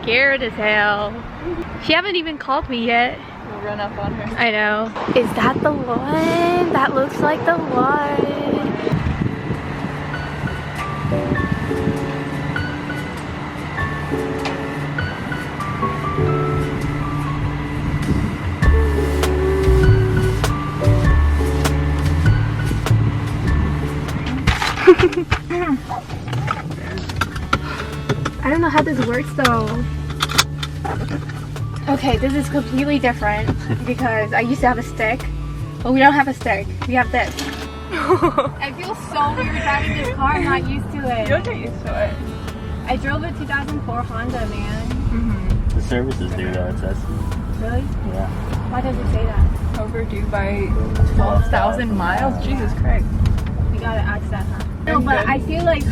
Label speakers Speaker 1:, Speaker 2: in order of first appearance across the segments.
Speaker 1: scared as hell. She haven't even called me yet.
Speaker 2: We'll run up on her.
Speaker 1: I know. Is that the one? That looks like the one. I don't know how this works though. Okay, this is completely different because I used to have a stick, but we don't have a stick. We have this. I feel so weird driving this car. I'm not used to it.
Speaker 2: You'll get used to it.
Speaker 1: I drove a 2004 Honda, man.
Speaker 3: The service is due though, it says.
Speaker 1: Really?
Speaker 3: Yeah.
Speaker 1: Why does it say that?
Speaker 2: Overdue by 12,000 miles? Jesus Christ.
Speaker 1: We gotta ask that, huh? No, but I feel like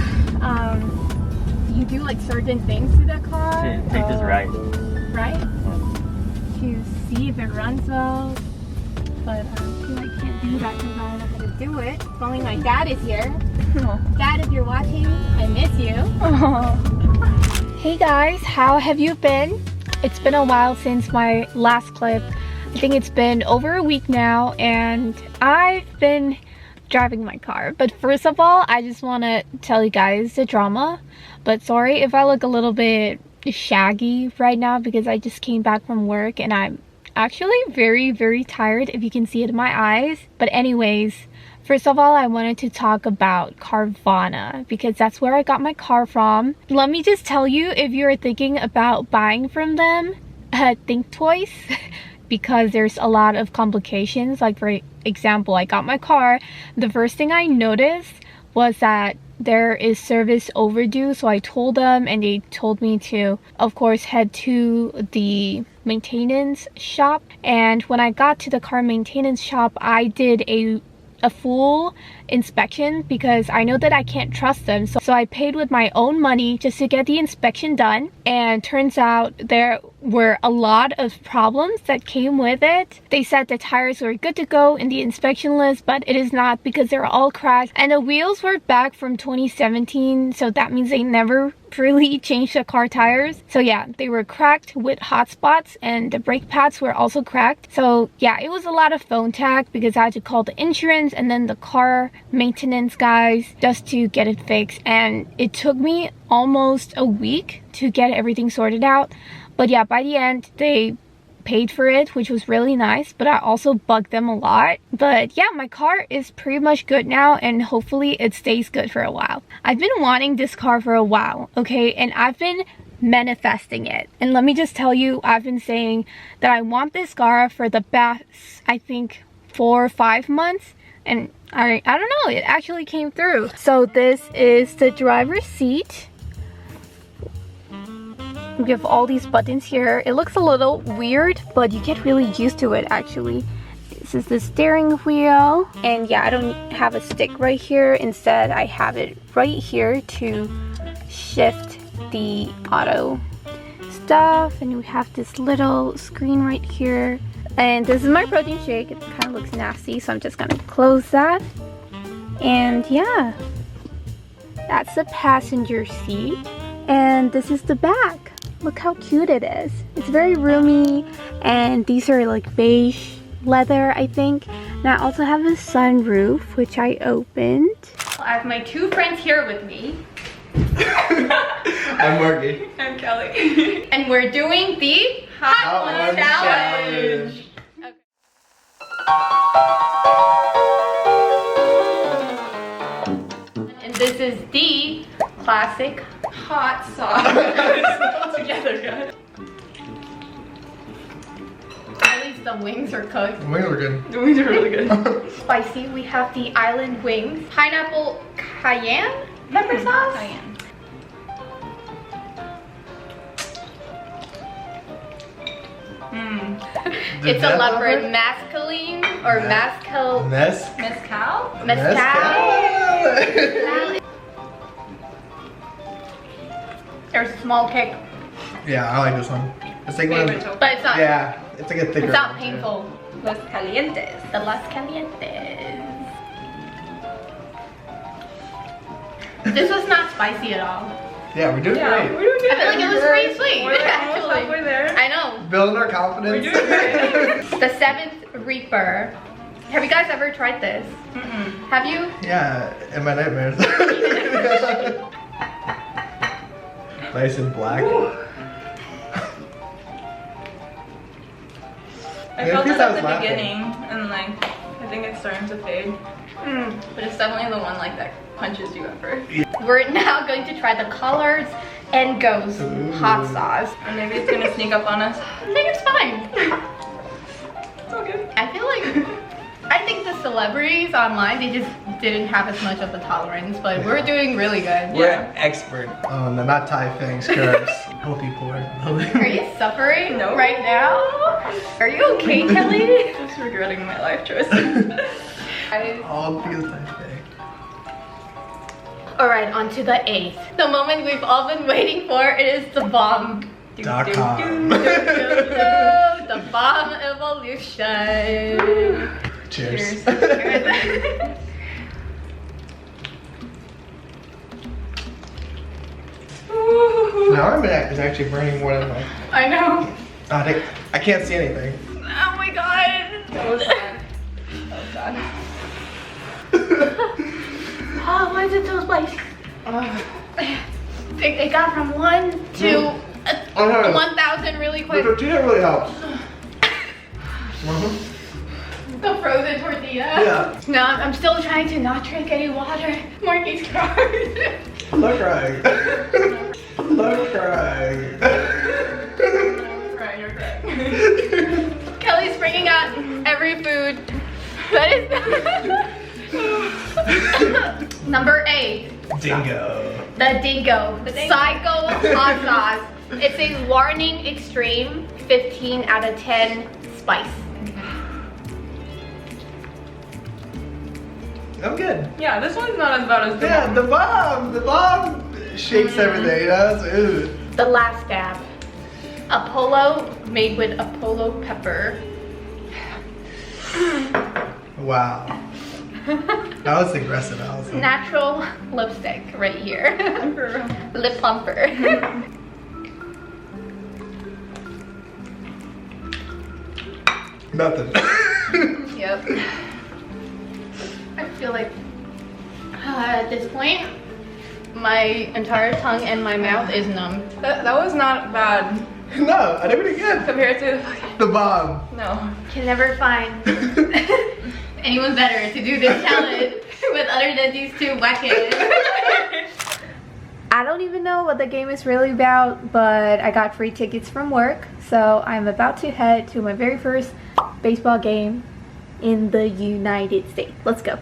Speaker 1: you do like certain things to the car.
Speaker 3: Take this right.
Speaker 1: Right? To see if it runs well. But I feel like I can't do that because I don't know how to do it. If only my dad is here. Dad, if you're watching, I miss you. Hey guys, how have you been? It's been a while since my last clip. I think it's been over a week now and I've been driving my car. But first of all, I just want to tell you guys the drama. But sorry if I look a little bit shaggy right now because I just came back from work and I'm actually very tired, if you can see it in my eyes. But anyways, first of all, I wanted to talk about Carvana because that's where I got my car from. Let me just tell you, if you're thinking about buying from them, think twice because there's a lot of complications. Like for example, I got my car. The first thing I noticed was that there is service overdue, so I told them and they told me to of course head to the maintenance shop. And when I got to the car maintenance shop, I did a full inspection because I know that I can't trust them, so I paid with my own money just to get the inspection done. And turns out there were a lot of problems that came with it. They said the tires were good to go in the inspection list, but it is not because they're all cracked and the wheels were back from 2017, so that means they never really changed the car tires. So yeah, they were cracked with hot spots and the brake pads were also cracked. So yeah, it was a lot of phone tag because I had to call the insurance and then the car maintenance guys just to get it fixed, and it took me almost a week to get everything sorted out. But yeah, by the end they paid for it, which was really nice, but I also bugged them a lot. But yeah, my car is pretty much good now and hopefully it stays good for a while. I've been wanting this car for a while, okay, and I've been manifesting it. And let me just tell you, I've been saying that I want this car for the past, I think, 4 or 5 months, and I don't know, it actually came through. So this is the driver's seat. We have all these buttons here. It looks a little weird, but you get really used to it actually. This is the steering wheel, and yeah, I don't have a stick right here. Instead, I have it right here to shift the auto stuff. And we have this little screen right here. And this is my protein shake. It kind of looks nasty, so I'm just gonna close that. And yeah, that's the passenger seat. And this is the back. Look how cute it is. It's very roomy, and these are like beige leather, I think. And I also have a sunroof, which I opened. I have my 2 friends here with me.
Speaker 4: I'm Morgan.
Speaker 2: I'm Kelly.
Speaker 1: And we're doing the Hot One Challenge. Okay. And this is the classic hot sauce.
Speaker 2: Together, guys.
Speaker 1: At least the wings are cooked.
Speaker 4: The wings are good.
Speaker 2: The wings are really good.
Speaker 1: Spicy. We have the island wings. Pineapple cayenne pepper sauce.
Speaker 2: Cayenne.
Speaker 1: It's a leopard mascaline or mezcal.
Speaker 2: Mezcal?
Speaker 1: Mezcal. There's a small kick.
Speaker 4: Yeah, I like this one. It's like one of the,
Speaker 1: But it's not.
Speaker 4: yeah, it's like a thicker.
Speaker 1: It's not
Speaker 4: one,
Speaker 1: painful.
Speaker 2: Los calientes.
Speaker 1: The las calientes. This was not spicy at all.
Speaker 4: Yeah, we're doing
Speaker 2: Yeah,
Speaker 4: great.
Speaker 2: we're doing good.
Speaker 1: I feel like it was pretty sweet.
Speaker 2: We're almost
Speaker 1: Actually,
Speaker 2: halfway there.
Speaker 1: I know.
Speaker 4: Building our confidence.
Speaker 2: We're doing great.
Speaker 1: The 7th Reaper. Have you guys ever tried this? Have you?
Speaker 4: Yeah, in my nightmares. Nice and black.
Speaker 2: I
Speaker 4: Yeah,
Speaker 2: felt
Speaker 4: because
Speaker 2: it
Speaker 4: I
Speaker 2: at
Speaker 4: was
Speaker 2: the
Speaker 4: laughing.
Speaker 2: beginning, and like, I think it's starting to fade. But it's definitely the one like that punches you at first.
Speaker 1: We're now going to try the Collards and Ghost hot sauce.
Speaker 2: Or maybe it's gonna sneak up on us.
Speaker 1: I think it's fine.
Speaker 2: It's all good.
Speaker 1: I feel like, I think the celebrities online, they just didn't have as much of the tolerance, but we're doing really good.
Speaker 4: We're
Speaker 2: Yeah.
Speaker 4: expert on the not Thai things, curves. Healthy poor.
Speaker 1: Are you suffering
Speaker 2: No.
Speaker 1: right now? Are you okay, Kelly?
Speaker 2: Just regretting my life choices.
Speaker 4: All because Thai thing.
Speaker 1: Alright, on to the 8th. The moment we've all been waiting for, it is the bomb.
Speaker 4: .com.
Speaker 1: The bomb evolution.
Speaker 4: Cheers. Now our neck is actually burning more than my.
Speaker 2: I know.
Speaker 4: I can't see anything.
Speaker 1: Oh my god.
Speaker 2: That was bad. That was bad.
Speaker 1: Oh, why is it so spicy? It got from 1 to
Speaker 4: Oh, no.
Speaker 1: 1,000 really
Speaker 4: The
Speaker 1: quick.
Speaker 4: tortilla really helps.
Speaker 1: The frozen tortilla.
Speaker 4: Yeah.
Speaker 1: No, I'm still trying to not drink any water. Marky's crying.
Speaker 4: I'm not crying. I'm not crying.
Speaker 2: Right, you're correct.
Speaker 1: Kelly's bringing out every food. That is number 8.
Speaker 4: Dingo.
Speaker 1: The Dingo. Psycho hot sauce. It says warning extreme, 15 out of 10 spice.
Speaker 4: I'm good.
Speaker 2: Yeah, this one's not as bad as the
Speaker 4: Yeah,
Speaker 2: one.
Speaker 4: the bomb shakes everything, you know? It's, ooh.
Speaker 1: The last stab. Apollo made with Apollo pepper.
Speaker 4: Wow. That was aggressive, Alison.
Speaker 1: Natural lipstick right here. Lip plumper.
Speaker 4: Nothing.
Speaker 1: Yep. I feel like at this point, my entire tongue and my mouth is numb.
Speaker 2: That was not bad
Speaker 4: No, I did pretty good.
Speaker 2: compared to fucking.
Speaker 4: The bomb.
Speaker 2: No.
Speaker 1: Can never find anyone better to do this challenge with other than these two wackos. I don't even know what the game is really about, but I got free tickets from work, so I'm about to head to my very first baseball game in the United States. Let's go.